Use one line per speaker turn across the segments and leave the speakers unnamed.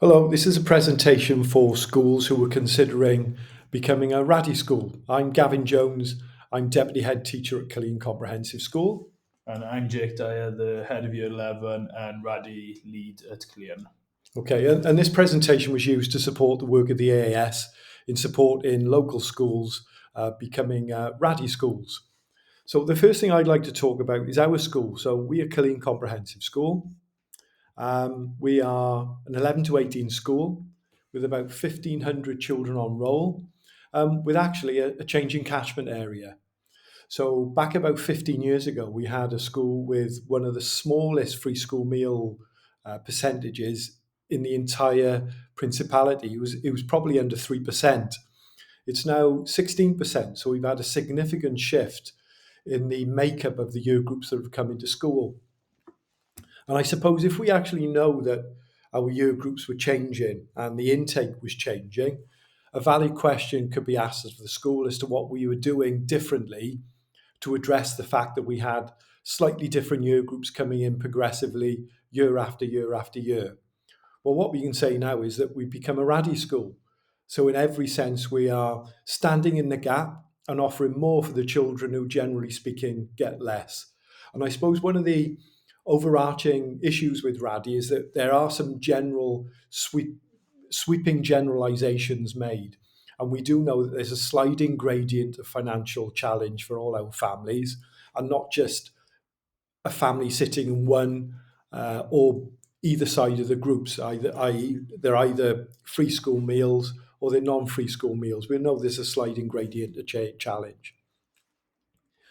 Hello, this is a presentation for schools who are considering becoming a RADY school. I'm Gavin Jones. I'm Deputy Head Teacher at Caerleon Comprehensive School.
And I'm Jake Dyer, the head of Year 11 and RADY lead at Caerleon.
Okay, and this presentation was used to support the work of the AAS in support in local schools becoming RADY schools. So the first thing I'd like to talk about is our school. So we are Caerleon Comprehensive School. We are an 11 to 18 school with about 1,500 children on roll, with actually a changing catchment area. So back about 15 years ago, we had a school with one of the smallest free school meal percentages in the entire principality. It was probably under 3%. It's now 16%. So we've had a significant shift in the makeup of the year groups that have come into school. And I suppose if we actually know that our year groups were changing and the intake was changing, a valid question could be asked of the school as to what we were doing differently to address the fact that we had slightly different year groups coming in progressively year after year after year. Well, what we can say now is that we've become a RADY school. So, in every sense, we are standing in the gap and offering more for the children who, generally speaking, get less. And I suppose one of the overarching issues with RADY is that there are some sweeping generalizations made. And we do know that there's a sliding gradient of financial challenge for all our families, and not just a family sitting in one or either side of the groups, i.e., they're either free school meals or they're non-free school meals. We know there's a sliding gradient challenge.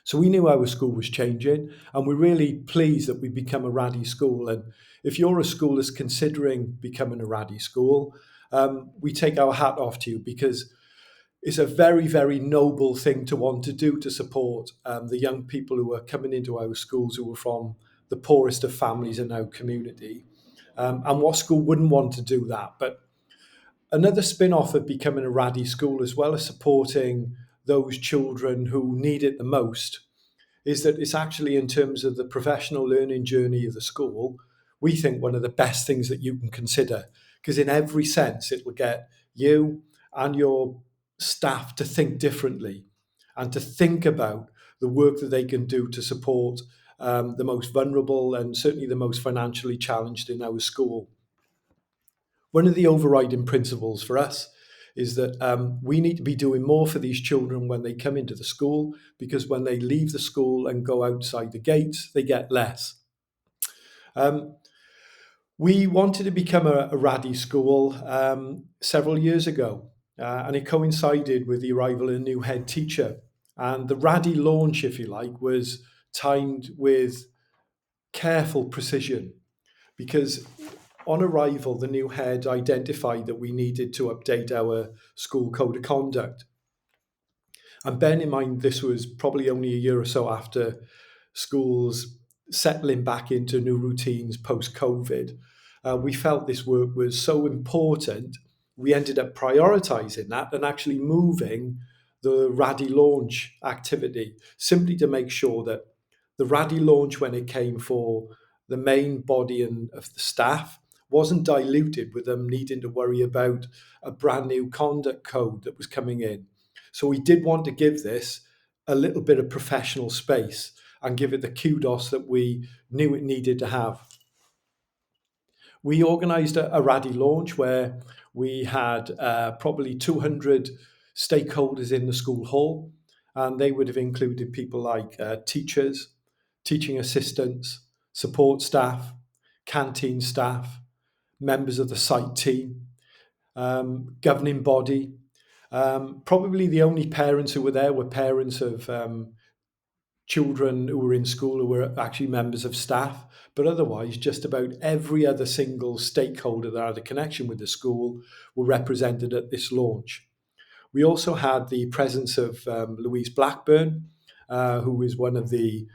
So we knew our school was changing, and we're really pleased that we've become a RADY school. And if you're a school that's considering becoming a RADY school, we take our hat off to you, because it's a very, very noble thing to want to do to support the young people who are coming into our schools who are from the poorest of families in our community. And what school wouldn't want to do that? But another spin-off of becoming a RADY school, as well as supporting those children who need it the most, is that it's actually, in terms of the professional learning journey of the school, we think one of the best things that you can consider, because in every sense it will get you and your staff to think differently and to think about the work that they can do to support the most vulnerable and certainly the most financially challenged in our school. One of the overriding principles for us is that we need to be doing more for these children when they come into the school, because when they leave the school and go outside the gates, they get less. Um, we wanted to become a RADY school several years ago, and it coincided with the arrival of a new head teacher. And the RADY launch, if you like, was timed with careful precision, because on arrival, the new head identified that we needed to update our school code of conduct. And bearing in mind, this was probably only a year or so after schools settling back into new routines post COVID. We felt this work was so important, we ended up prioritizing that and actually moving the RADY launch activity, simply to make sure that the RADY launch, when it came for the main body of the staff, wasn't diluted with them needing to worry about a brand new conduct code that was coming in. So we did want to give this a little bit of professional space and give it the kudos that we knew it needed to have. We organised a RADY launch where we had probably 200 stakeholders in the school hall, and they would have included people like teachers, teaching assistants, support staff, canteen staff, members of the site team, governing body. Probably the only parents who were there were parents of children who were in school who were actually members of staff, but otherwise just about every other single stakeholder that had a connection with the school were represented at this launch. We also had the presence of Louise Blackburn, who is one of the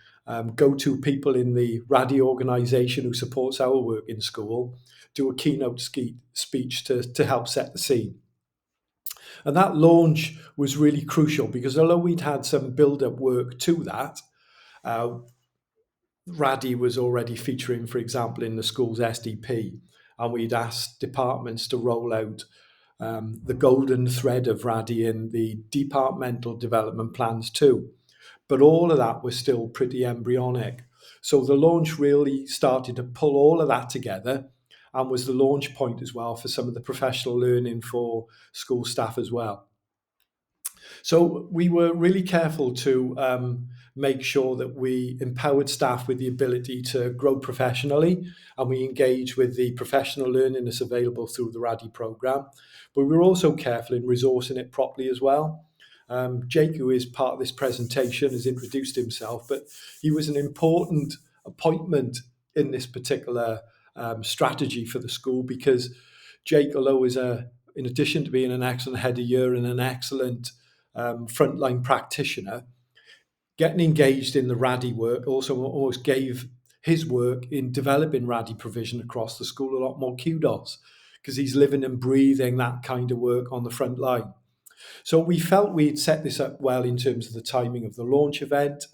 go-to people in the RADY organisation who supports our work in school, do a keynote speech to help set the scene. And that launch was really crucial, because although we'd had some build-up work to that, uh, RADY was already featuring, for example, in the school's SDP. and we'd asked departments to roll out the golden thread of RADY in the departmental development plans too. But all of that was still pretty embryonic. So the launch really started to pull all of that together and was the launch point as well for some of the professional learning for school staff as well. So we were really careful to make sure that we empowered staff with the ability to grow professionally, and we engage with the professional learning that's available through the RADY program. But we were also careful in resourcing it properly as well. Jake, who is part of this presentation, has introduced himself, but he was an important appointment in this particular strategy for the school, because Jake, although in addition to being an excellent head of year and an excellent frontline practitioner, getting engaged in the RADY work also almost gave his work in developing RADY provision across the school a lot more kudos, because he's living and breathing that kind of work on the front line. So we felt we'd set this up well in terms of the timing of the launch event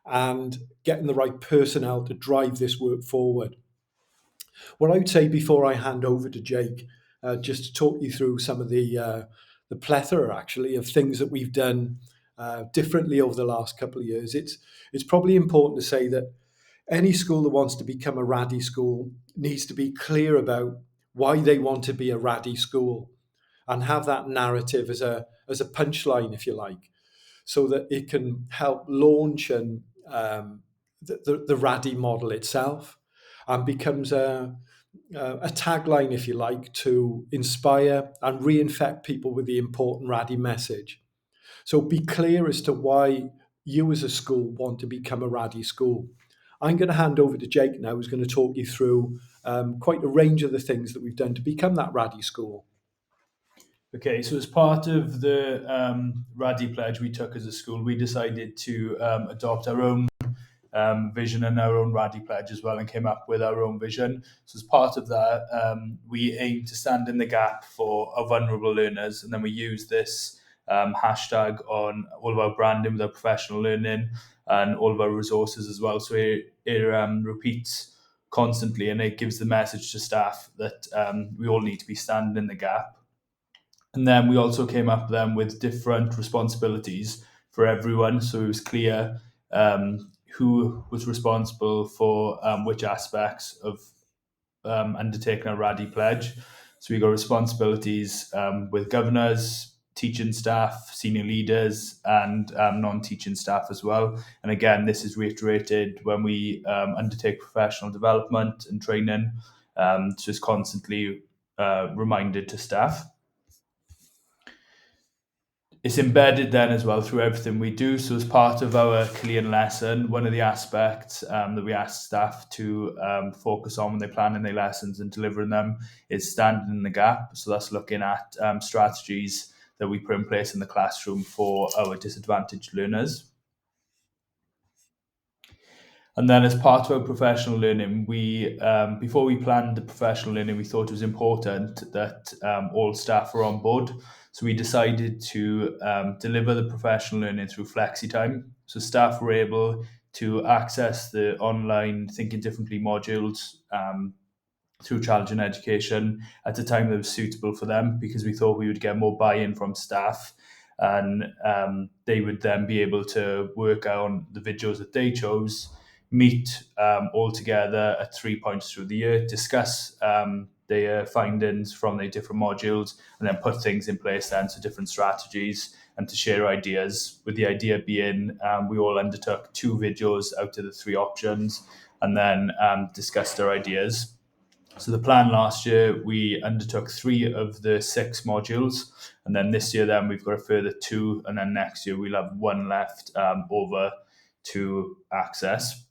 and getting the right personnel to drive this work forward. What I would say before I hand over to Jake, just to talk you through some of the plethora actually of things that we've done differently over the last couple of years. It's probably important to say that any school that wants to become a RADY school needs to be clear about why they want to be a RADY school and have that narrative as a punchline, if you like, so that it can help launch and the RADY model itself, and becomes a tagline, if you like, to inspire and reinfect people with the important RADY message. So be clear as to why you as a school want to become a RADY school. I'm going to hand over to Jake now, who's going to talk you through quite a range of the things that we've done to become that RADY school.
Okay, so as part of the RADY pledge we took as a school, we decided to adopt our own vision and our own RADY pledge as well, and came up with our own vision. So as part of that, we aim to stand in the gap for our vulnerable learners, and then we use this hashtag on all of our branding with our professional learning and all of our resources as well. So it repeats constantly, and it gives the message to staff that we all need to be standing in the gap. And then we also came up then with different responsibilities for everyone. So it was clear who was responsible for which aspects of undertaking a RADY pledge. So we got responsibilities with governors, teaching staff, senior leaders, and non-teaching staff as well. And again, this is reiterated when we undertake professional development and training. So it's constantly reminded to staff. It's embedded then as well through everything we do. So as part of our Caerleon lesson, one of the aspects that we ask staff to focus on when they're planning their lessons and delivering them is standing in the gap. So that's looking at strategies that we put in place in the classroom for our disadvantaged learners. And then as part of our professional learning, we before we planned the professional learning, we thought it was important that all staff were on board. So we decided to deliver the professional learning through flexi time. So staff were able to access the online Thinking Differently modules through Challenging Education at a time that was suitable for them, because we thought we would get more buy-in from staff, and they would then be able to work on the videos that they chose, meet all together at 3 points through the year, discuss their findings from their different modules, and then put things in place then, so different strategies, and to share ideas, with the idea being we all undertook 2 videos out of the 3 options, and then discussed our ideas. So the plan last year, we undertook 3 of the 6 modules, and then this year then we've got a further 2, and then next year we'll have 1 left over to access.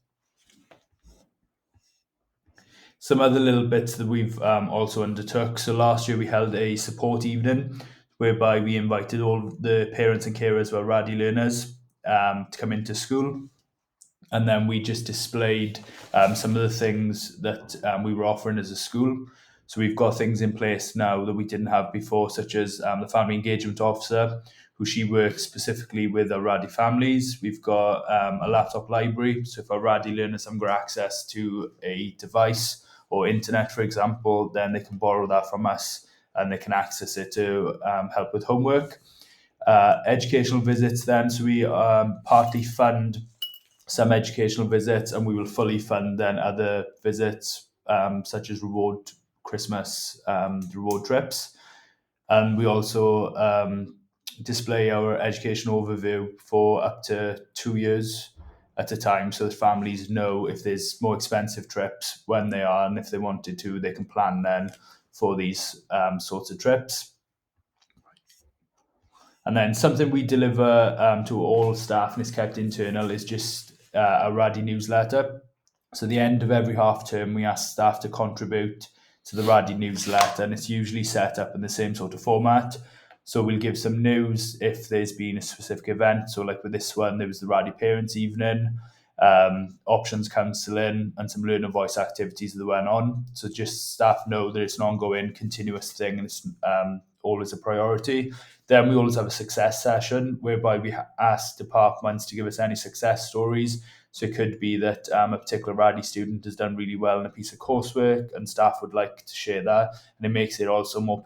Some other little bits that we've also undertook. So last year we held a support evening whereby we invited all the parents and carers of our RADY learners to come into school. And then we just displayed some of the things that we were offering as a school. So we've got things in place now that we didn't have before, such as the family engagement officer, who she works specifically with our RADY families. We've got a laptop library. So if our RADY learners haven't got access to a device or internet, for example, then they can borrow that from us and they can access it to help with homework. Educational visits then, so we partly fund some educational visits and we will fully fund then other visits such as reward Christmas reward trips. And we also display our education overview for up to 2 years at a time so that families know if there's more expensive trips when they are, and if they wanted to, they can plan then for these sorts of trips. And then something we deliver to all staff and is kept internal is just a RADY newsletter. So at the end of every half term, we ask staff to contribute to the RADY newsletter, and it's usually set up in the same sort of format. So we'll give some news if there's been a specific event. So like with this one, there was the RADY Parents Evening, options counselling, and some learner voice activities that went on. So just staff know that it's an ongoing, continuous thing, and it's always a priority. Then we always have a success session whereby we ask departments to give us any success stories. So it could be that a particular RADY student has done really well in a piece of coursework and staff would like to share that. And it makes it also more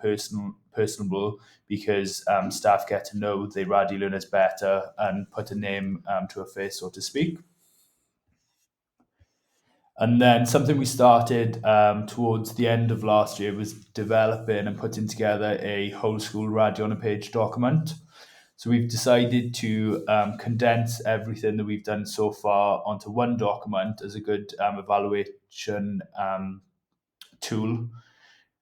personable because staff get to know the RADY learners better and put a name to a face, so to speak. And then something we started towards the end of last year was developing and putting together a whole school RADY on a page document. So we've decided to condense everything that we've done so far onto one document as a good evaluation tool.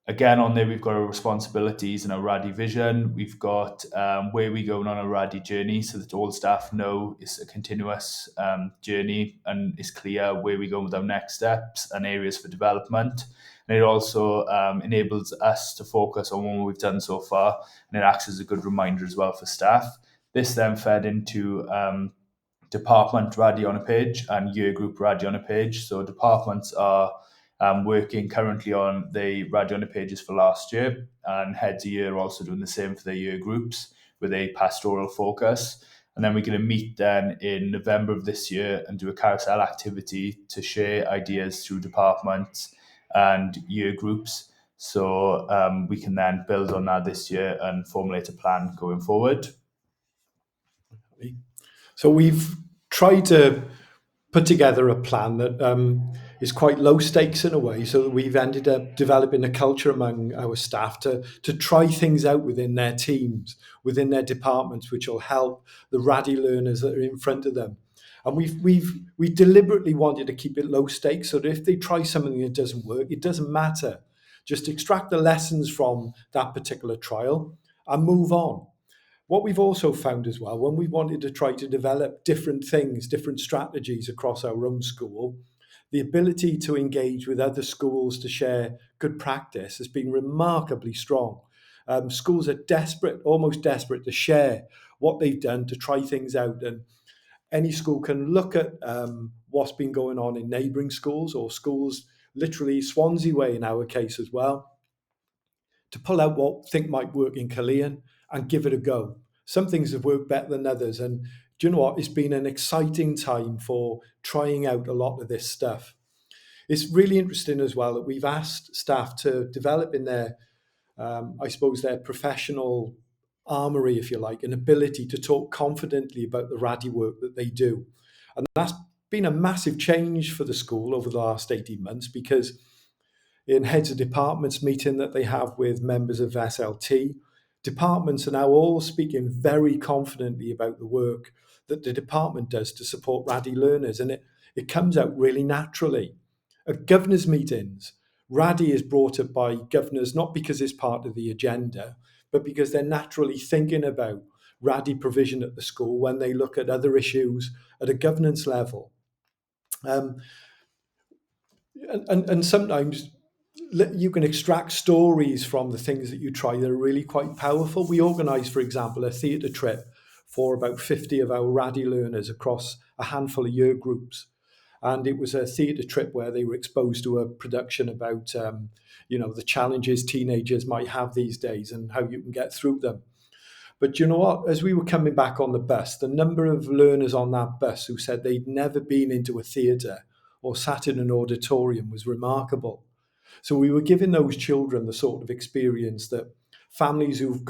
Again, on there, we've got our responsibilities and our RADY vision. We've got where we're going on a RADY journey so that all staff know it's a continuous journey and it's clear where we're going with our next steps and areas for development. And it also enables us to focus on what we've done so far, and it acts as a good reminder as well for staff. This then fed into department RADY on a page and year group RADY on a page. So departments are working currently on the RADY on a pages for last year, and heads a year also doing the same for their year groups with a pastoral focus. And then we're going to meet then in November of this year and do a carousel activity to share ideas through departments and year groups. So we can then build on that this year and formulate a plan going forward.
So we've tried to put together a plan that is quite low stakes in a way, so that we've ended up developing a culture among our staff to try things out within their teams, within their departments, which will help the RADY learners that are in front of them. And we deliberately wanted to keep it low stakes so that if they try something that doesn't work, it doesn't matter. Just extract the lessons from that particular trial and move on. What we've also found as well, when we wanted to try to develop different things, different strategies across our own school, the ability to engage with other schools to share good practice has been remarkably strong. Schools are desperate, almost desperate, to share what they've done to try things out. And any school can look at what's been going on in neighbouring schools or schools, literally Swansea way in our case as well, to pull out what think might work in Caerleon and give it a go. Some things have worked better than others. And do you know what? It's been an exciting time for trying out a lot of this stuff. It's really interesting as well that we've asked staff to develop in their, I suppose, their professional armory, if you like, an ability to talk confidently about the RADY work that they do. And that's been a massive change for the school over the last 18 months because in heads of departments meeting that they have with members of SLT, departments are now all speaking very confidently about the work that the department does to support RADY learners, and it comes out really naturally. At governors' meetings, RADY is brought up by governors not because it's part of the agenda, but because they're naturally thinking about RADY provision at the school when they look at other issues at a governance level. And sometimes you can extract stories from the things that you try that are really quite powerful. We organised, for example, a theatre trip for about 50 of our RADY learners across a handful of year groups. And it was a theatre trip where they were exposed to a production about, the challenges teenagers might have these days and how you can get through them. But you know what? As we were coming back on the bus, the number of learners on that bus who said they'd never been into a theatre or sat in an auditorium was remarkable. So we were giving those children the sort of experience that families who've